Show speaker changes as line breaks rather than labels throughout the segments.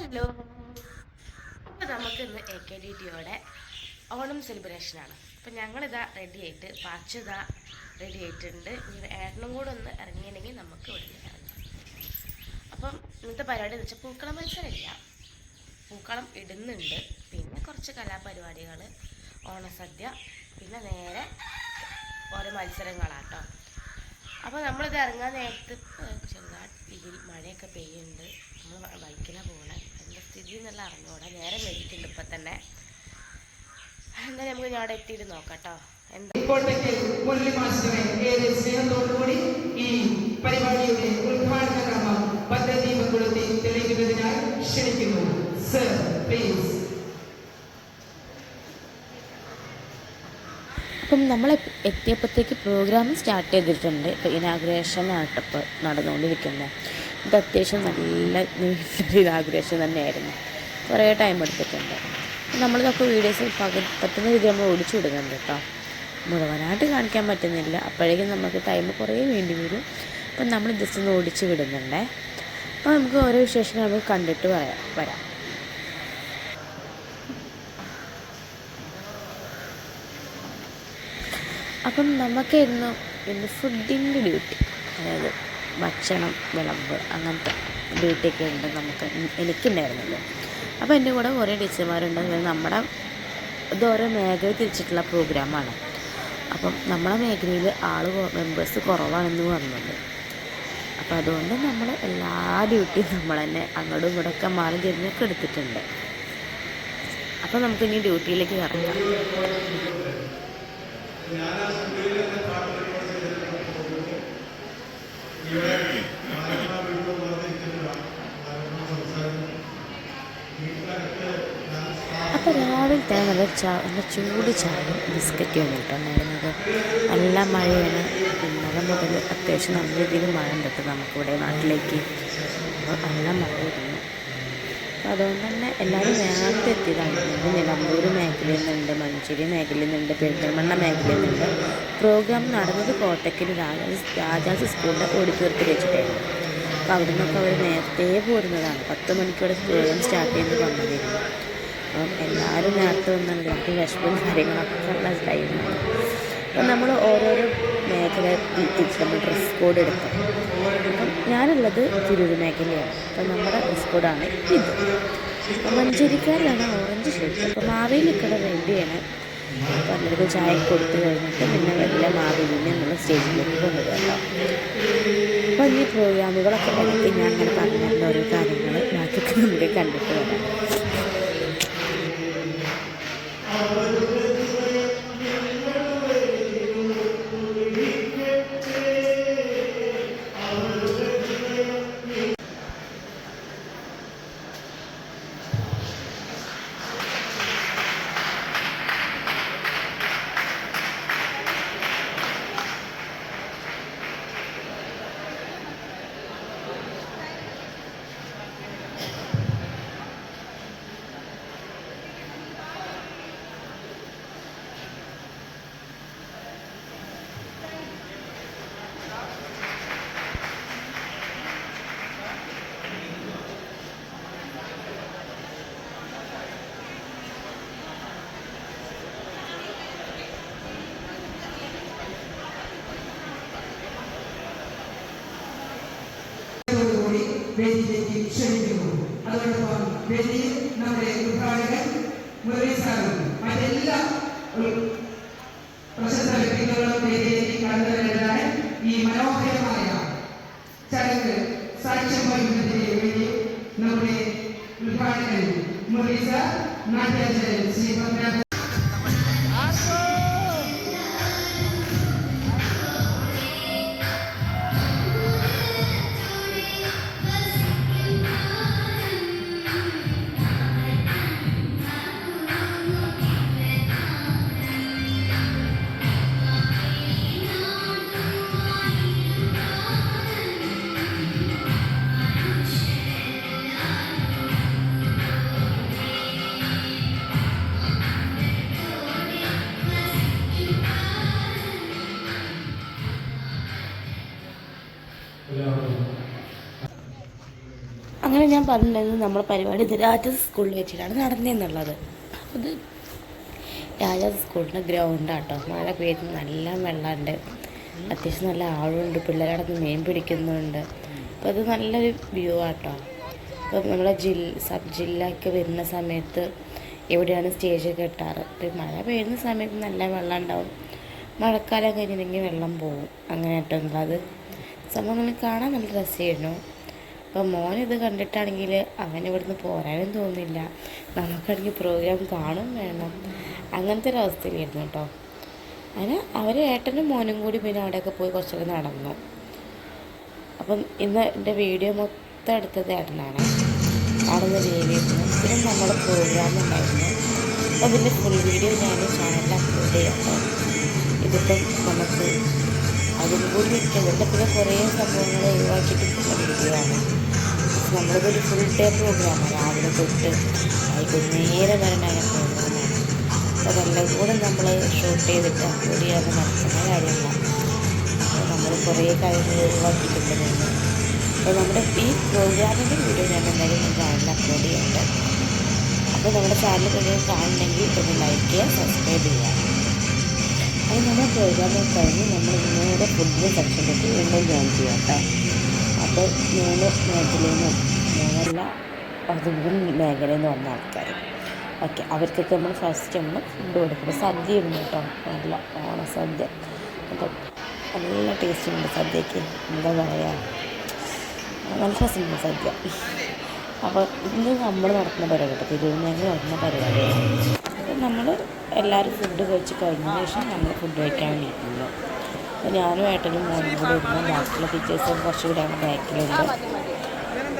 Hello. അപ്പോൾ നമുക്കിന്ന് AKDTയുടെ ഓണം സെലിബ്രേഷനാണ്. അപ്പോൾ ഞങ്ങളിതാ റെഡി ആയിട്ട് പാച്ചിതാ റെഡി ആയിട്ടുണ്ട്. ഇനി ഏട്ടനും കൂടെ ഒന്ന് ഇറങ്ങിയിട്ടുണ്ടെങ്കിൽ നമുക്ക് ഇവിടെ ഇറങ്ങാം. അപ്പം ഇന്നത്തെ പരിപാടി എന്ന് വെച്ചാൽ പൂക്കളം മത്സരമില്ല, പൂക്കളം ഇടുന്നുണ്ട്, പിന്നെ കുറച്ച് കലാപരിപാടികൾ, ഓണസദ്യ, പിന്നെ നേരെ ഓരോ മത്സരങ്ങളാട്ടോ. അപ്പോൾ നമ്മളിത് ഇറങ്ങാൻ നേരത്ത് ചെറുതായിട്ട് ഇതിൽ മഴയൊക്കെ പെയ്യുന്നുണ്ട്. നമ്മൾ ബൈക്കിലാണ് പോകണേ. എൻ്റെ സ്ഥിതി എന്നുള്ള അറിഞ്ഞൂടാ, നേരെ വൈകിട്ടുണ്ട് ഇപ്പം തന്നെ. എന്തായാലും നമുക്ക് ഞാൻ അവിടെ എത്തിയിട്ട് നോക്കാം കേട്ടോ.
ഇപ്പോഴത്തേക്ക് മുരളി മാസ്റ്ററെ ഏറെ സ്നേഹത്തോടുകൂടി ഈ പരിപാടിയുടെ ഉദ്ഘാടന ക്രമം പദ്ധദീപം കൊളുത്തി തെളിയിക്കുന്നതിനായി ക്ഷണിക്കുന്നു. Sir please.
അപ്പം നമ്മൾ എത്തിയപ്പോഴത്തേക്ക് പ്രോഗ്രാം സ്റ്റാർട്ട് ചെയ്തിട്ടുണ്ട്. ഇപ്പോൾ ഇനാഗുറേഷനാണ് ഇപ്പോൾ നടന്നുകൊണ്ടിരിക്കുന്നത്. ഇത് അത്യാവശ്യം നല്ല നീണ്ടൊരു ഇനാഗുറേഷൻ തന്നെയായിരുന്നു. കുറേ ടൈം എടുത്തിട്ടുണ്ട്. നമ്മളിതൊക്കെ വീഡിയോസ് പറ്റുന്ന രീതി നമ്മൾ ഓടിച്ചു വിടുന്നുണ്ട് കേട്ടോ. മുഴുവനായിട്ട് കാണിക്കാൻ പറ്റുന്നില്ല, അപ്പോഴേക്കും നമുക്ക് ടൈം കുറേ വേണ്ടി വരും. അപ്പം നമ്മൾ ജസ്റ്റ് ഒന്ന് ഓടിച്ചു വിടുന്നുണ്ടേ. അപ്പോൾ നമുക്ക് ഓരോ വിശേഷങ്ങൾ നമുക്ക് കണ്ടിട്ട് വരാം. അപ്പം നമുക്കായിരുന്നു ഇന്ന് ഫുഡിൻ്റെ ഡ്യൂട്ടി, അതായത് ഭക്ഷണം വിളമ്പ് അങ്ങനത്തെ ഡ്യൂട്ടിയൊക്കെ ഉണ്ട് എനിക്കുണ്ടായിരുന്നല്ലോ. അപ്പോൾ എൻ്റെ കൂടെ കുറേ ടീച്ചർമാരുണ്ട്. നമ്മുടെ ഇത് ഓരോ മേഖല തിരിച്ചിട്ടുള്ള പ്രോഗ്രാമാണ്. അപ്പം നമ്മളെ മേഖലയിൽ മെമ്പേഴ്സ് കുറവാണെന്ന് പറഞ്ഞത്. അപ്പോൾ അതുകൊണ്ട് നമ്മൾ എല്ലാ ഡ്യൂട്ടിയും നമ്മൾ തന്നെ അങ്ങോട്ടും ഇങ്ങോട്ടൊക്കെ മാറി തിരിഞ്ഞൊക്കെ എടുത്തിട്ടുണ്ട്. അപ്പോൾ നമുക്കിനി ഡ്യൂട്ടിയിലേക്ക് കടക്കാം. അപ്പോൾ രാവിലെ തന്നെ നല്ല ചൂട് ചായയും ബിസ്ക്കറ്റും ആണ് കിട്ടുന്നുണ്ടായിരുന്നത്. നല്ല മഴയാണ്. ഇന്നലെ മുതൽ അത്യാവശ്യം നല്ല രീതിയിൽ മഴ ഉണ്ട് നമുക്കിവിടെ നാട്ടിലേക്ക്. അപ്പോൾ നല്ല മഴയായിരുന്നു. അപ്പോൾ അതുകൊണ്ട് തന്നെ എല്ലാവരും നേരത്തെ എത്തിയതാണ്. നിലമ്പൂർ മേഖലയിൽ നിന്നുണ്ട്, മഞ്ചേരി മേഖലയിൽ നിന്നുണ്ട്, പെരിന്തൽമണ്ണ മേഖലയിൽ നിന്നുണ്ട്. പ്രോഗ്രാം നടന്നത് കോട്ടയ്ക്കൽ രാജാസ് സ്കൂളിൻ്റെ ഓഡിറ്റോറിയത്തിൽ വെച്ചിട്ടായിരുന്നു. അപ്പോൾ അവിടെ നിന്നൊക്കെ അവർ നേരത്തെ പോരുന്നതാണ്. 10 മണിക്കൂടെ പ്രോഗ്രാം സ്റ്റാർട്ട് ചെയ്ത് വന്നതായിരുന്നു. അപ്പം എല്ലാവരും നേരത്തെ വന്നുണ്ട്. നമുക്ക് വിശപ്പും കാര്യങ്ങളൊക്കെ ഉള്ള ടൈമാണ്. അപ്പം നമ്മൾ ഓരോരോ മേഖല തിരിച്ച് നമ്മൾ ഡ്രസ് കോഡ് എടുക്കും. അപ്പം ഞാനുള്ളത് തിരൂർ മേഖലയാണ്. അപ്പം നമ്മുടെ ഡ്രസ് കോഡാണ് ഇത്. അപ്പം മഞ്ചേരിക്കാരിലാണ് ഓറഞ്ച് ഷർട്ട്. അപ്പോൾ മാവേലിക്കട റെഡിയാണ്. അപ്പോൾ എല്ലാവർക്കും ചായ കൊടുത്തു കഴിഞ്ഞിട്ട് പിന്നെ വല്ല മാവേലിനെ നമ്മൾ സ്റ്റേജിലേക്ക് കൊണ്ടുവരാം. അപ്പോൾ ഈ പ്രോഗ്രാമുകളൊക്കെ എനിക്ക് ഞാൻ അങ്ങനെ പറഞ്ഞിരുന്ന ഓരോ കാര്യങ്ങൾ ബാക്കിയൊക്കെ നമുക്ക് കണ്ടിട്ട് വരാം.
വേദിയിലേക്ക് ക്ഷണിക്കുന്നു. അതോടൊപ്പം വേദിയിൽ നമ്മുടെ ഉദ്ഘാടകൻ മുരളി സാറും മറ്റെല്ലാ പ്രശസ്ത വ്യക്തികളും വേദിയിലേക്ക് കടന്നു വരുന്നതായി ഈ മനോഹരമായ ചടങ്ങ് സാക്ഷ്യം വഹിക്കുന്നതിന് വേണ്ടി നമ്മുടെ ഉദ്ഘാടകൻ മുരളി സാർ, നാട്യാചാര്യൻ ശ്രീ പത്മനാഭ
പറഞ്ഞിട്ടുണ്ടെങ്കിൽ നമ്മുടെ പരിപാടി ഇത് രാജാസ് സ്കൂളിൽ വെച്ചിട്ടാണ് നടന്നതെന്നുള്ളത്. അത് രാജാസ് സ്കൂളിൻ്റെ ഗ്രൗണ്ടാട്ടോ. മഴ പെയ്ത് നല്ല വെള്ളമുണ്ട്, അത്യാവശ്യം നല്ല ആഴമുണ്ട്, പിള്ളേരടന്ന് മീൻ പിടിക്കുന്നുണ്ട്. അപ്പോൾ അത് നല്ലൊരു വ്യൂ ആട്ടോ. ഇപ്പം നമ്മളെ സബ് ജില്ലയൊക്കെ വരുന്ന സമയത്ത് എവിടെയാണ് സ്റ്റേജ് കെട്ടാറ്. ഇപ്പം മഴ പെയ്യുന്ന സമയത്ത് നല്ല വെള്ളം ഉണ്ടാവും, മഴക്കാലം കഴിഞ്ഞിട്ടുണ്ടെങ്കിൽ വെള്ളം പോകും. അങ്ങനെ ആയിട്ടൊന്നും അത് സംഭവങ്ങൾ കാണാൻ നല്ല രസമായിരുന്നു. അപ്പോൾ മോനിത് കണ്ടിട്ടാണെങ്കിൽ അവൻ ഇവിടുന്ന് പോരാനും തോന്നില്ല, നമുക്കാണെങ്കിൽ പ്രോഗ്രാം കാണും വേണം, അങ്ങനത്തെ ഒരു അവസ്ഥയിലായിരുന്നു കേട്ടോ. അങ്ങനെ അവർ ഏട്ടനും മോനും കൂടി പിന്നെ അവിടെയൊക്കെ പോയി കുറച്ചൊക്കെ നടന്നു. അപ്പം ഇന്ന് എൻ്റെ വീഡിയോ മൊത്തം എടുത്തത് ഏട്ടനാണ്, നടന്ന രീതിയായിരുന്നു. പിന്നെ നമ്മുടെ പ്രോഗ്രാം ഉണ്ടായിരുന്നു. അപ്പോൾ അതിൻ്റെ ഫുൾ വീഡിയോ ഞാൻ ചാനലിൽ അപ്ലോഡ് ചെയ്യാം. ഇതിപ്പം നമുക്ക് അതിൽ കൂടി നിൽക്കുന്നുണ്ട്. പിന്നെ കുറേ സംഭവങ്ങൾ ഒഴിവാക്കിയിട്ട് വീഡിയോ ആണ്. നമ്മളിതൊരു ഫുൾ ഡേ പ്രോഗ്രാമാണ്, രാവിലെ തൊട്ട് വൈകുന്നേരം വരെ ഉണ്ടായ പ്രോഗ്രാമാണ്. അപ്പോൾ അതെല്ലാം കൂടെ നമ്മൾ ഷൂട്ട് ചെയ്തിട്ട് അപ്ലോഡ് ചെയ്യാതെ നടക്കുന്ന കാര്യമല്ല. അപ്പോൾ നമ്മൾ കുറേ കാര്യങ്ങൾ ഒഴിവാക്കിയിട്ടുണ്ടെന്ന്. അപ്പോൾ നമ്മുടെ ഈ പ്രോഗ്രാമിൻ്റെ വീഡിയോ ഞാൻ എന്തായാലും ചാനലിൽ അപ്ലോഡ് ചെയ്യുന്നുണ്ട്. അപ്പോൾ നമ്മുടെ ചാനൽ കൂടുതൽ കാണണമെങ്കിൽ ഒന്ന് ലൈക്ക് ചെയ്യുക, സബ്സ്ക്രൈബ് ചെയ്യുക. അത് നമ്മുടെ പ്രോഗ്രാമൊക്കെ കഴിഞ്ഞ് നമ്മൾ ഇന്നോടെ ഫുഡിൻ്റെ സെക്ഷനിലേക്ക് വീണ്ടും ജോയിൻ ചെയ്യാം കേട്ടോ. അപ്പോൾ 3 മേഖലയിൽ നിന്നും 3 മേഖലയിൽ നിന്ന് വന്ന ആൾക്കാർ, ഓക്കെ, അവർക്കൊക്കെ നമ്മൾ ഫസ്റ്റ് നമ്മൾ ഫുഡ് കൊടുക്കുന്നത് സദ്യ ഉണ്ട് കേട്ടോ. നല്ല ഓണസദ്യ, അപ്പോൾ നല്ല ടേസ്റ്റുണ്ട് സദ്യക്ക്. എന്താ പറയുക, നല്ല രസമുണ്ട് സദ്യ. അപ്പോൾ ഇന്ന് നമ്മൾ നടത്തുന്ന പരിപാടി കേട്ടോ, തിരുവനന്തപുരം നടത്തുന്ന പരിപാടിയാണ്. അപ്പോൾ നമ്മൾ എല്ലാവരും ഫുഡ് കഴിച്ച് കഴിഞ്ഞതിന് ശേഷം നമ്മൾ ഫുഡ് കഴിക്കാൻ വേണ്ടിയിരിക്കുന്നു. അപ്പോൾ ഞാനും ഏട്ടനും മോനും കൂടെ ഇരുന്ന്, ബാക്കിയുള്ള ടീച്ചേഴ്സും കുറച്ച് കൂടെ ബാക്കിലുണ്ട്,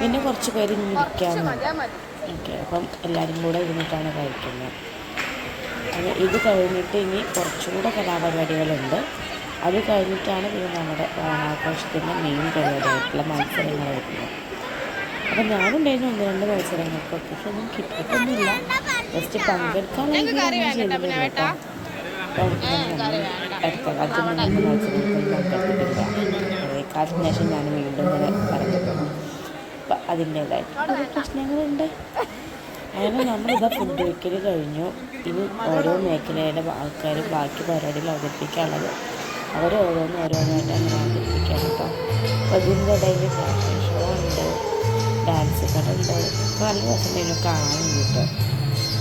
പിന്നെ കുറച്ച് പേര് ഇങ്ങനെ ഇരിക്കാനുണ്ട്. ഓക്കെ, അപ്പം എല്ലാവരും കൂടെ ഇരുന്നിട്ടാണ് കഴിക്കുന്നത്. അത് ഇത് കഴിഞ്ഞിട്ട് ഇനി കുറച്ചുകൂടെ കലാപരിപാടികളുണ്ട്. അത് കഴിഞ്ഞിട്ടാണ് പിന്നെ നമ്മുടെ ഓണാഘോഷത്തിൻ്റെ മെയിൻ പരിപാടിയായിട്ടുള്ള മത്സരങ്ങൾ വരുന്നത്. അപ്പം ഞാനുണ്ടായിരുന്നു 1-2 മത്സരങ്ങൾക്കൊക്കെ, പക്ഷെ ഒന്നും കിട്ടിയിട്ടൊന്നുമില്ല. ജസ്റ്റ് പങ്കെടുക്കാനായിട്ട് ചെയ്തിട്ടില്ല കേട്ടോ. അപ്പം അടുത്ത കാലത്ത് നമുക്ക് മത്സരങ്ങളിൽ പങ്കെടുത്തിട്ടില്ല. അതേ കാലത്തിന് ശേഷം ഞാൻ വീണ്ടും ഇങ്ങനെ പറഞ്ഞിട്ടുണ്ട്. അപ്പം അതിൻ്റേതായിട്ട് പ്രശ്നങ്ങളുണ്ട്. അങ്ങനെ നമ്മളിതാ ഫുഡ് വയ്ക്കൽ കഴിഞ്ഞു. ഇനി ഓരോ മേഖലയുടെ ആൾക്കാർ ബാക്കി പരിപാടികൾ അവതരിപ്പിക്കാനുള്ളത് ഓരോന്നായിട്ട് അങ്ങനെ അവതരിപ്പിക്കാൻ കേട്ടോ. അപ്പോൾ അതിൻ്റെ ഇടയിൽ ഫാഷൻ ഷോ ഉണ്ട്, ഡാൻസ് കട ഉണ്ട്. അപ്പോൾ നല്ല രസമുണ്ടായിരുന്നു കാണാൻ കേട്ടോ.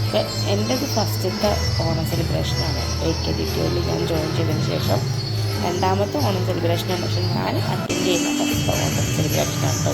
അപ്പോൾ എൻ്റെത് ഫസ്റ്റത്തെ ഓണം സെലിബ്രേഷനാണ്. AKDTയിൽ ഞാൻ ജോയിൻ ചെയ്തതിന് ശേഷം 2ാമത്തെ ഓണം സെലിബ്രേഷനാണ്. പക്ഷെ ഞാൻ അറ്റൻഡ് ചെയ്യുന്ന ഫസ്റ്റ് ഓണം സെലിബ്രേഷനാണ് കേട്ടോ.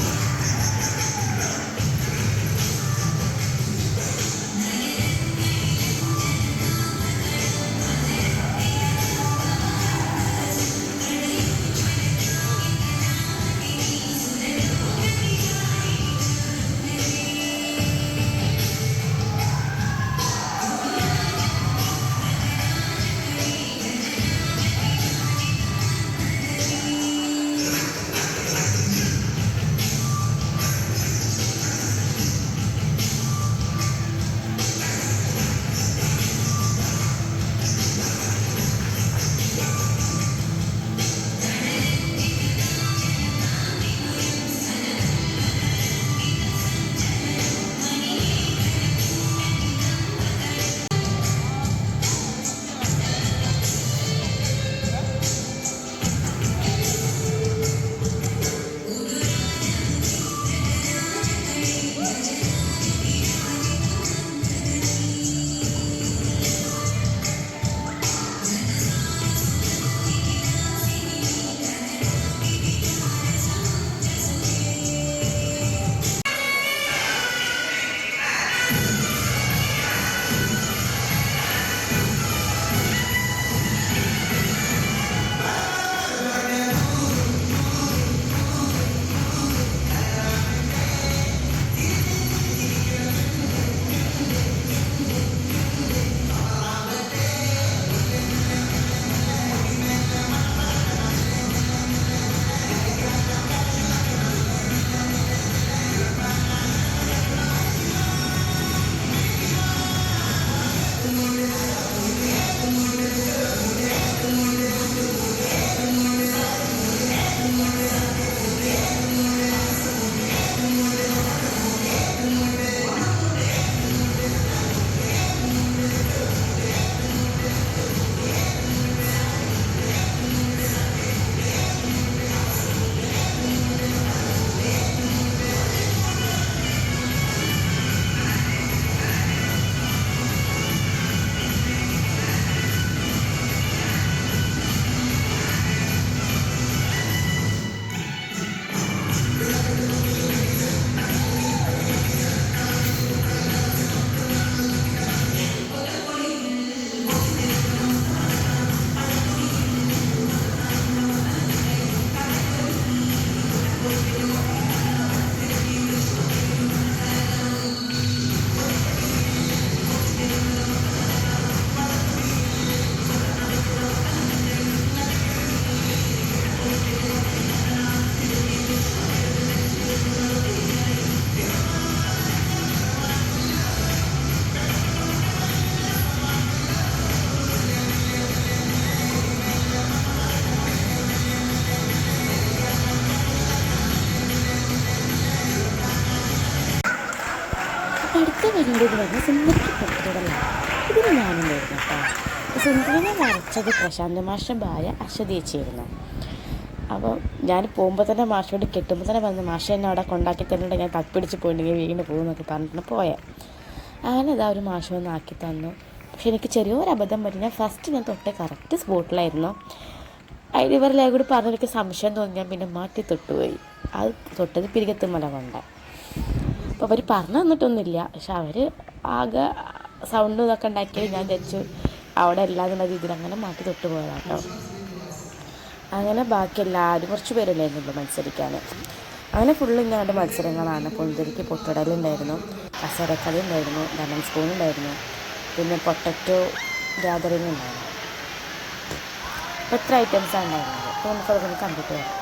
അടുത്ത വീഡിയോ എന്ന് പറഞ്ഞാൽ സുന്ദരിക്ക് പൊട്ടുടലാണ്. ഇതിന് ഞാനുണ്ടായിരുന്നു കേട്ടോ. സുന്ദരിനെ വരച്ചത് പ്രശാന്ത് മാഷ ഭാര്യ അശ്വതീച്ചിരുന്നു. അപ്പോൾ ഞാൻ പോകുമ്പോൾ തന്നെ മാഷോട് കെട്ടുമ്പോൾ തന്നെ വന്ന് മാഷ എന്നെ അവിടെ കൊണ്ടാക്കി തന്നിട്ട് ഞാൻ തപ്പിടിച്ച് പോയിട്ടുണ്ടെങ്കിൽ വീണ് പോകുമെന്നൊക്കെ പറഞ്ഞിട്ട് പോയത്. അങ്ങനെ ഇതാ ഒരു മാഷ വന്ന് ആക്കി തന്നു. പക്ഷെ എനിക്ക് ചെറിയൊരു അബദ്ധം പറ്റി. ഞാൻ ഫസ്റ്റ് ഞാൻ തൊട്ട് കറക്റ്റ് സ്പോട്ടിലായിരുന്നു. അതിൽ ഇവരെല്ലാം കൂടി പറഞ്ഞ് എനിക്ക് സംശയം തോന്നി. ഞാൻ പിന്നെ മാറ്റി തൊട്ടുപോയി. അത് തൊട്ടത് പിരികത്തുമല കൊണ്ട. അപ്പോൾ അവർ പറഞ്ഞു തന്നിട്ടൊന്നുമില്ല. പക്ഷെ അവർ ആകെ സൗണ്ട് ഇതൊക്കെ ഉണ്ടാക്കിയത് ഞാൻ വെച്ചു അവിടെ എല്ലാതുള്ള രീതിയിൽ അങ്ങനെ മാറ്റി തൊട്ട് പോയതാണ് കേട്ടോ. അങ്ങനെ ബാക്കി എല്ലാവരും കുറച്ച് പേരല്ലായിരുന്നുള്ളൂ മത്സരിക്കാൻ. അങ്ങനെ ഫുള്ള് ഇങ്ങനെ മത്സരങ്ങളാണ്. പൊന്തിരിക്ക് പൊട്ടിടലുണ്ടായിരുന്നു, കസേരക്കളി ഉണ്ടായിരുന്നു, ലെമൺ സ്പൂൺ ഉണ്ടായിരുന്നു, പിന്നെ പൊട്ടറ്റോ ഗ്യാതറിങ് ഉണ്ടായിരുന്നു. എത്ര ഐറ്റംസാണ് ഉണ്ടായിരുന്നത്. അപ്പോൾ നമുക്കതൊക്കെ കണ്ടിട്ട് വരാം.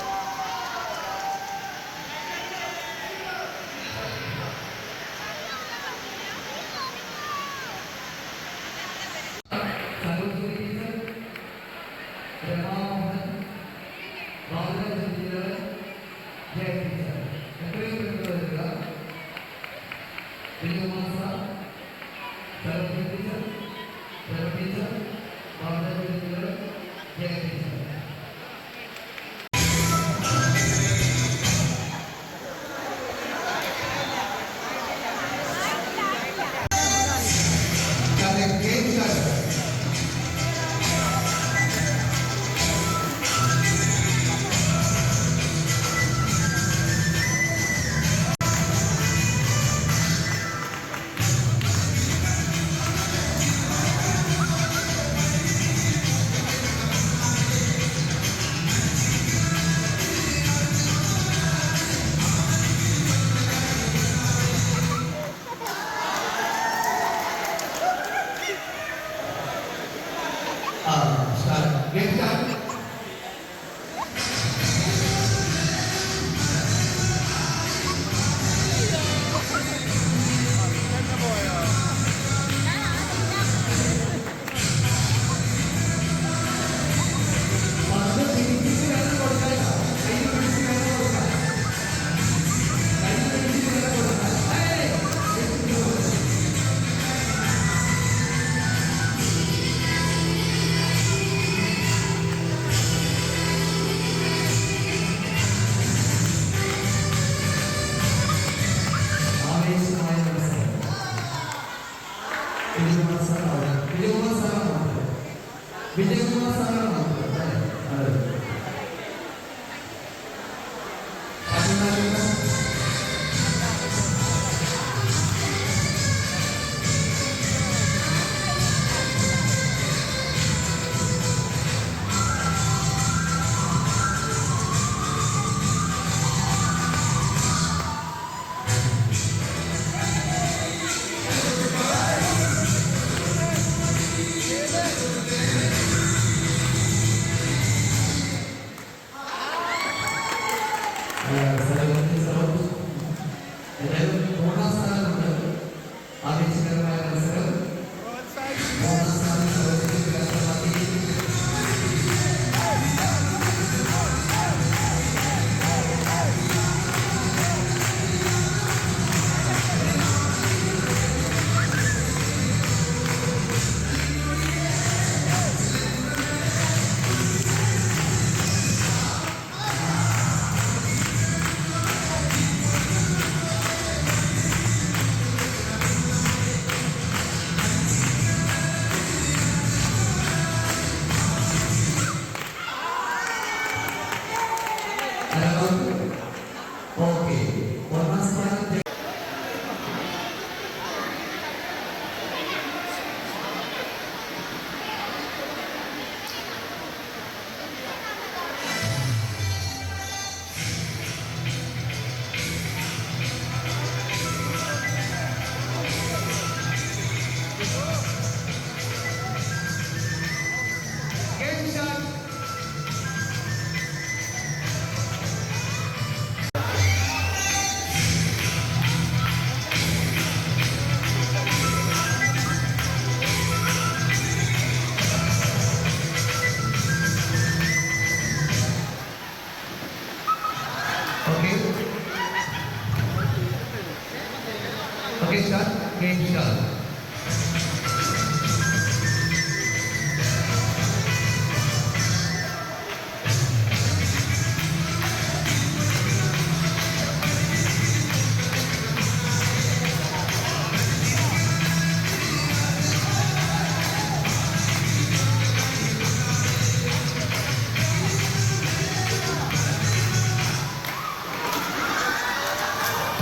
Okay, start. Game start.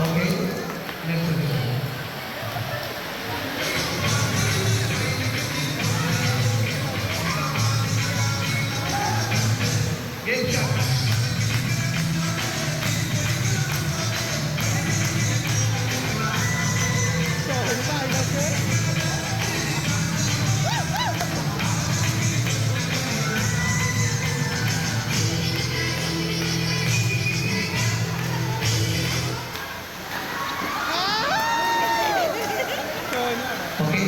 Okay, next question. Game start. Okay. Okay.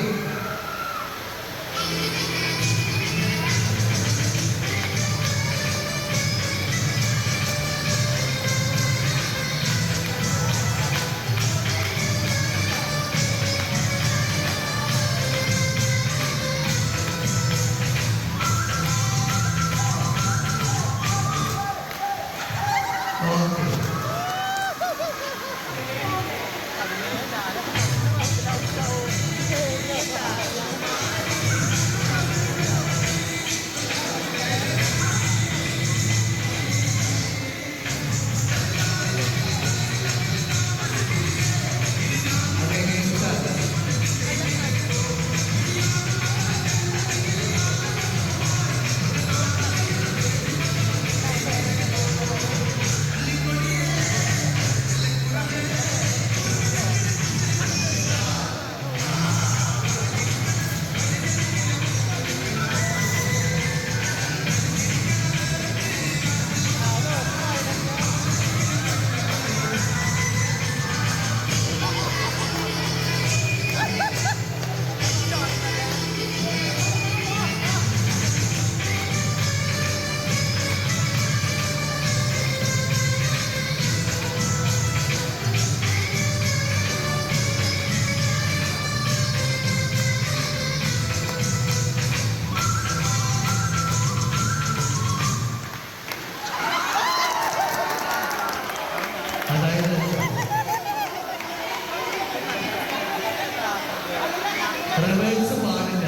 Okay, game start. അതായത് റിവേഴ്സ് പാടില്ല.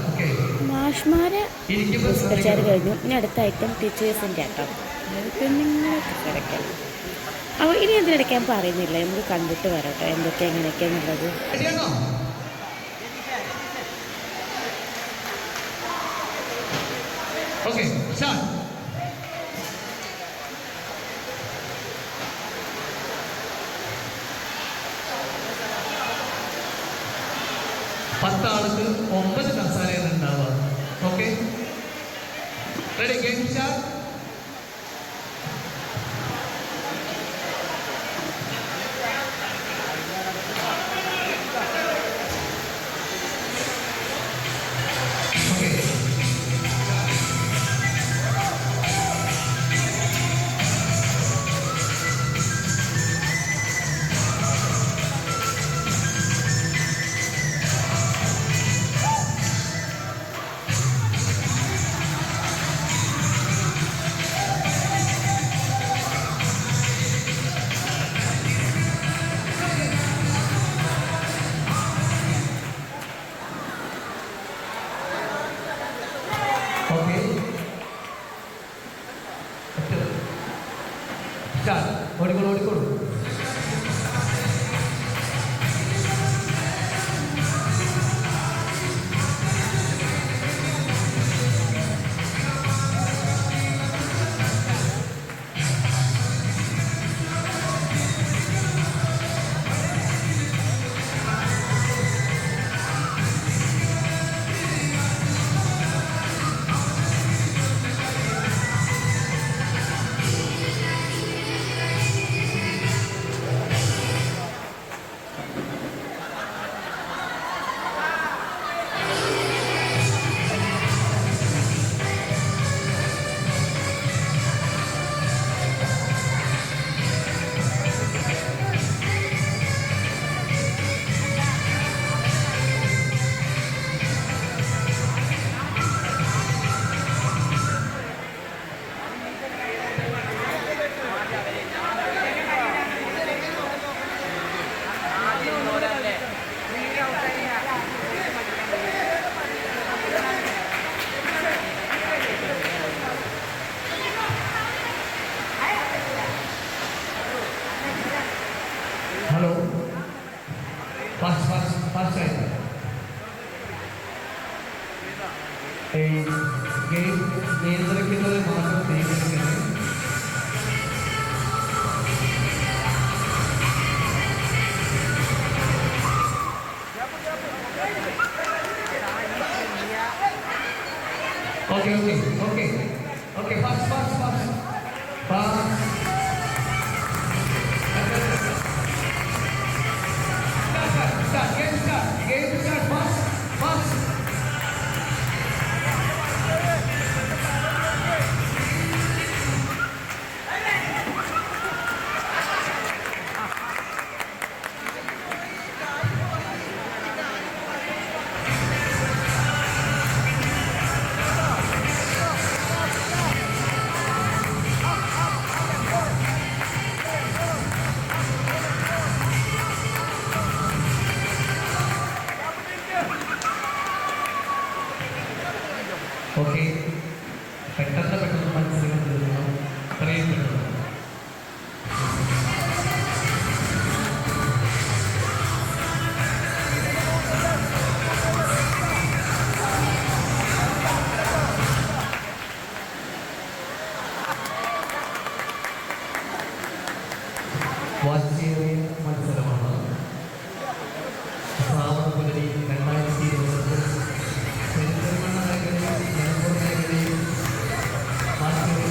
ഓക്കെ,
മാഷ്മാരെ
ഇരിക്കുമ്പോൾ
ഡിസ്കച്ചാർ കഴിഞ്ഞു. ഇനി അടുത്ത ഐറ്റം ടീച്ചേഴ്സിൻ്റെ ആട്ടോ. കുഞ്ഞുങ്ങളൊക്കെ കിടക്കാം. അപ്പോൾ ഇനി എന്തിനിടയ്ക്ക് ഞാൻ പറയുന്നില്ല, നമുക്ക് കണ്ടിട്ട് വരാട്ടോ എന്തൊക്കെ എങ്ങനെയൊക്കെയാന്നുള്ളത്.
റെഡിയാണോ? Okay, start. പത്താൾക്ക് 9 കസാലയാണ് ഉണ്ടാവുക. Okay, ready, game start. Okay, okay, start. ഓടിക്കോളൂ, ഓടിക്കോളൂ. ഗെയിം നിയന്ത്രിക്കുന്നത് മാത്രം നിയന്ത്രിക്കുന്നത്. Okay. Fast. Start. Game start. Fast. Okay. പെട്ടെന്ന് മത്സരം തീർക്കണം. അത്രയും പെട്ടെന്ന്. വാശിയേറിയ മത്സരമാണ്. ശ്രാവണ പുലരി 2020 പെരിന്തൽമണ്ണ മേഖലയിൽ നിലമ്പൂർ മേഖലയിൽ വാശിയേറിയ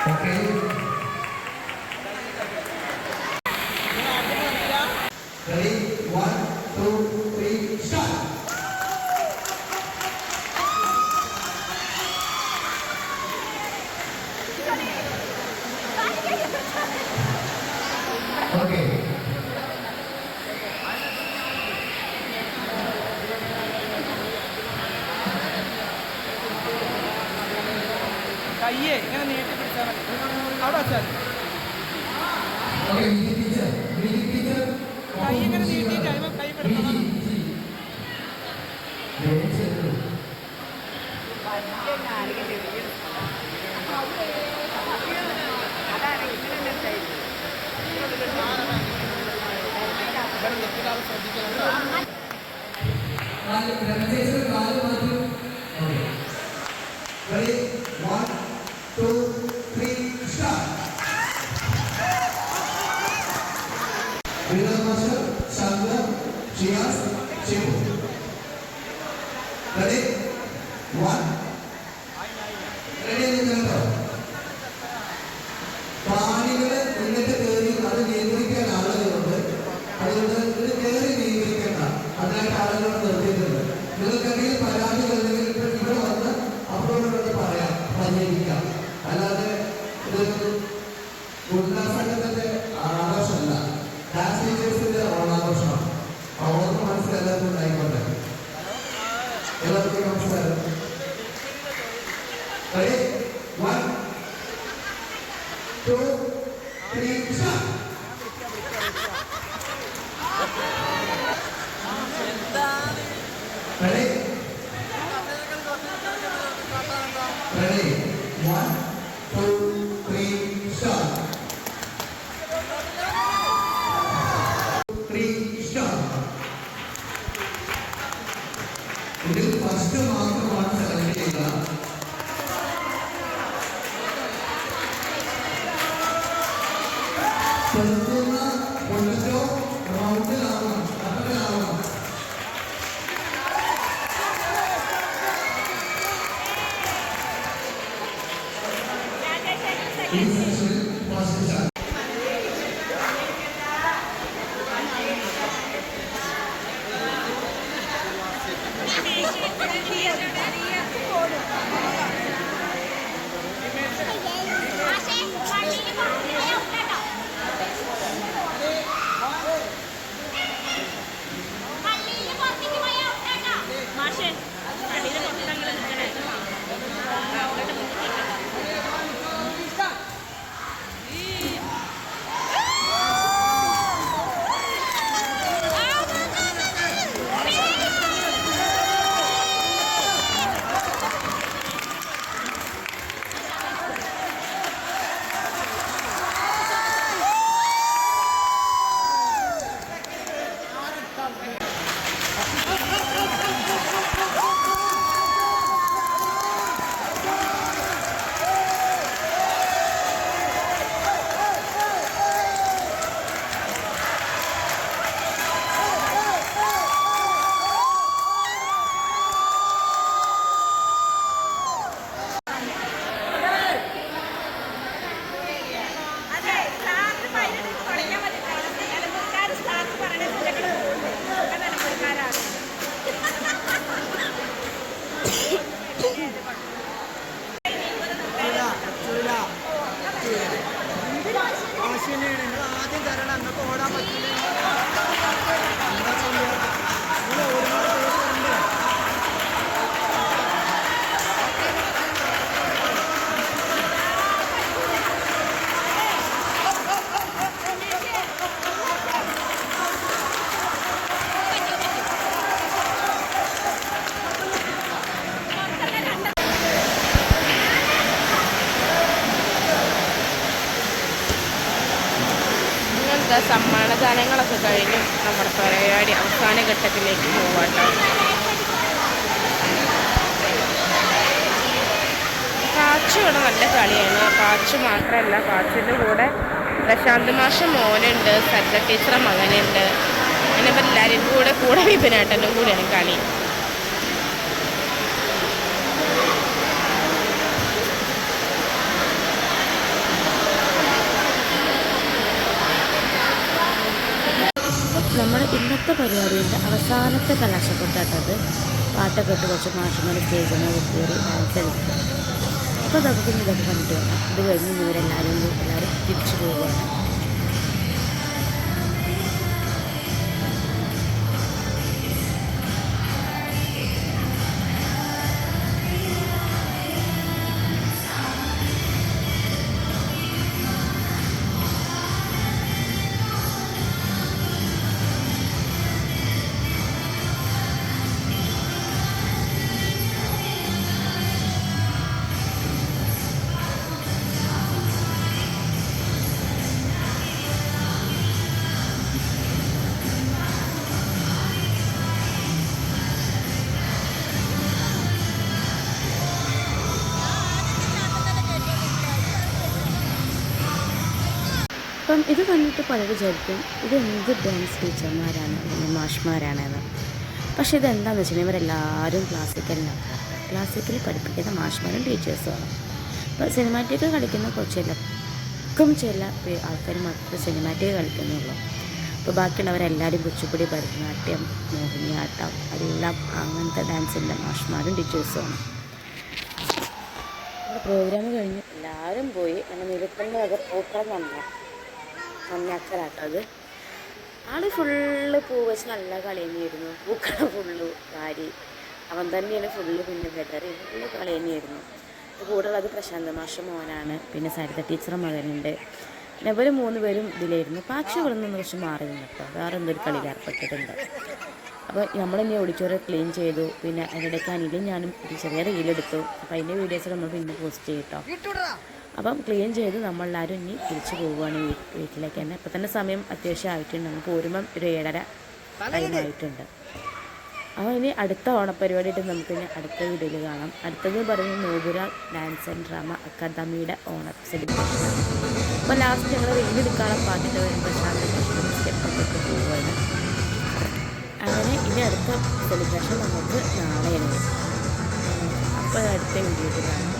Okay.
Ready? 1, 2, 3, start.
Okay.
കയ്യേ ഇങ്ങനെ നീട്ടി പിടിച്ചാൽ മതി. അവിടെ വെച്ചാൽ
Okay, teacher.
കൈ ഇങ്ങനെ നീട്ടിയിട്ട് അതിന് കൈ പിടിക്കണം.
Ready? 1, 2, 3, start. Winner Master, Shankar, Shias, Shivu. Ready? 1. Ready എന്ന് കേട്ടോ. പാണികള് ഇങ്ങോട്ട് കയറി അത് നിയന്ത്രിക്കാൻ ആളുകളുണ്ട്. അതുകൊണ്ട് ഇത് കയറി നിയന്ത്രിക്കേണ്ട. അതിനായിട്ട് ആളുകൾ നിർത്തിയിട്ടുണ്ട്. നിങ്ങൾക്കെന്തെങ്കിലും പരാതികളുണ്ടെങ്കിൽ ഇവിടെ വന്ന് അപ്പോഴോട് പറയാം, പരിഹരിക്കാം. അല്ലാതെ ഇതൊരു ഗുണ്ടാസംഘത്തിന്റെ ആഘോഷമല്ല, ഡാൻസ് ടീച്ചേഴ്സിന്റെ ഓണാഘോഷമാണ്. അവർക്ക് മനസ്സിലെല്ലാവർക്കും ഉണ്ടായിക്കോട്ടെ. എല്ലാവർക്കും നമസ്കാരം. Ready? 1, 2, 3, start. Ready? Ready? 1, 2, 3, start. 3, start. ഇതിൽ ഫസ്റ്റ് മാത്രമാണ് സെലക്ട് ചെയ്യുക. ചെറുക്കുന്ന പൊളിച്ചോ റൗണ്ടിലാവണം, കട്ടലാവണം. ഈ സെഷനിൽ ഫസ്റ്റ് ചാൻസ്.
ആദ്യം തരണം എന്നൊക്കെ ഓടാൻ പറ്റില്ല.
സമ്മാനദാനങ്ങളൊക്കെ കഴിഞ്ഞ് നമ്മുടെ പരിപാടി അവസാന ഘട്ടത്തിലേക്ക് പോവാട്ടോ. പാച്ചു ഇവിടെ നല്ല കളിയാണ്. പാച്ചു മാത്രമല്ല, പാച്ചിൻ്റെ കൂടെ പ്രശാന്ത് മാഷ് മോനുണ്ട്, സരിത ടീച്ചറെ മകനുണ്ട്. അങ്ങനെ ഇപ്പം എല്ലാവരും കൂടെ വിപിനാട്ടൻ്റെ കൂടെയാണ് കളി.
നമ്മുടെ ഇന്നത്തെ പരിപാടിയുടെ അവസാനത്തെ കലാശക്കൊട്ടാട്ടത് പാട്ടൊക്കെ ഇട്ട് കുറച്ച് മാഷന്മാർ സ്റ്റേജിൽ നിന്ന് കയറി ഡാൻസ് കളിക്കുക. അപ്പോൾ നമുക്ക് ഇതൊക്കെ കണ്ടിട്ട് വേണം. ഇത് കഴിഞ്ഞ് ഇവരെല്ലാവരും തിരിച്ചു പോവുകയാണ്. അപ്പം ഇത് കണ്ടിട്ട് പലരും വിചാരിക്കും ഇത് എന്ത് ഡാൻസ് ടീച്ചർമാരാണ് അല്ലെങ്കിൽ മാഷ്മാരാണെന്ന്. പക്ഷേ ഇതെന്താണെന്ന് വെച്ചിട്ടുണ്ടെങ്കിൽ ഇവരെല്ലാവരും ക്ലാസിക്കൽ പഠിപ്പിക്കുന്ന മാഷ്മാരും ടീച്ചേഴ്സുമാണ്. അപ്പോൾ സിനിമാറ്റിക് കളിക്കുന്ന ചില ആൾക്കാർ മാത്രമേ സിനിമാറ്റിക് കളിക്കുന്നുള്ളൂ. അപ്പോൾ ബാക്കിയുള്ളവരെല്ലാവരും കുച്ചിപ്പുടി, ഭരതനാട്യം, മോഹിനിയാട്ടം എല്ലാം അങ്ങനത്തെ ഡാൻസിൻ്റെ മാഷ്മാരും ടീച്ചേഴ്സുമാണ്. പ്രോഗ്രാം കഴിഞ്ഞ് എല്ലാവരും പോയി. അങ്ങനെ നിലത്തുന്നത് പൂക്കളം നന്നാക്കലാട്ടോ. അത് ആൾ ഫുള്ള് പൂ വെച്ച് നല്ല കളി തന്നെയായിരുന്നു. പൂക്കളം ഫുള്ള് വാരി അവൻ തന്നെയാണ് ഫുള്ള്, പിന്നെ വെതറി ഫുള്ള് കളി തന്നെയായിരുന്നു. കൂടുതലുള്ളത് പ്രശാന്ത് മാഷ മോനാണ്, പിന്നെ സരിത ടീച്ചറെ മകനുണ്ട്. പിന്നെ ഇവർ 3 പേരും ഇതിലായിരുന്നു. പാക്ഷി ഇവിടെ നിന്ന് കുറച്ച് മാറി നിന്നിട്ടോ, വേറെ എന്തൊരു കളിയിൽ ഏർപ്പെട്ടിട്ടുണ്ട്. അപ്പോൾ നമ്മളിനി ഓഡിറ്റോറിയം ക്ലീൻ ചെയ്തു. പിന്നെ അതിനിടയ്ക്ക് അനിലും ഞാനും ഒരു ചെറിയ റീലെടുത്തു. അപ്പോൾ അതിൻ്റെ വീഡിയോസ് നമ്മൾ പിന്നെ പോസ്റ്റ് ചെയ്യട്ടോ. അപ്പം ക്ലീൻ ചെയ്ത് നമ്മളെല്ലാവരും ഇനി തിരിച്ച് പോവുകയാണ് വീട്ടിലേക്ക് തന്നെ. ഇപ്പം തന്നെ സമയം അത്യാവശ്യം ആയിട്ടുണ്ട്. നമുക്ക് പോരുമ്പം ഒരു 7:30 ടൈമായിട്ടുണ്ട്. അപ്പോൾ ഇനി അടുത്ത ഓണപ്പരിപാടിയായിട്ട് നമുക്കിനി അടുത്ത വീഡിയോയിൽ കാണാം. അടുത്തത് പറയുന്നത് നോബുര ഡാൻസ് ആൻഡ് ഡ്രാമ അക്കാദമിയുടെ ഓണം സെലിബ്രേഷനാണ്. അപ്പോൾ ലാസ്റ്റ് ഞങ്ങൾ റീലെടുക്കാനുള്ള പാട്ടിട്ട് വരുമ്പോൾ സ്റ്റെപ്പൊക്കെ ഇട്ട് പോവുകയാണ്. അങ്ങനെ ഇനി അടുത്ത സെലിബ്രേഷൻ നമുക്ക് നാളെയാണ്. അപ്പോൾ അടുത്ത വീഡിയോയിൽ കാണാം.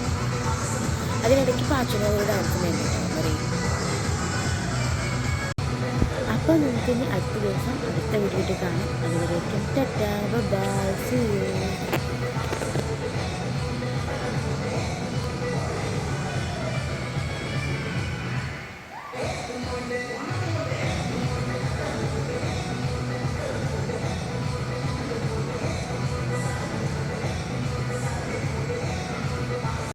അതിനിടയ്ക്ക് പാച്ചുനോട് ഡാൻസ് വേണ്ടിയിട്ടാണ്. അപ്പോൾ നമുക്കിനി അടുത്ത ദിവസം അടുത്ത വീഡിയോയിൽ കാണാം. അതുവരേക്കും ടാറ്റാ ബൈ, സീ യു.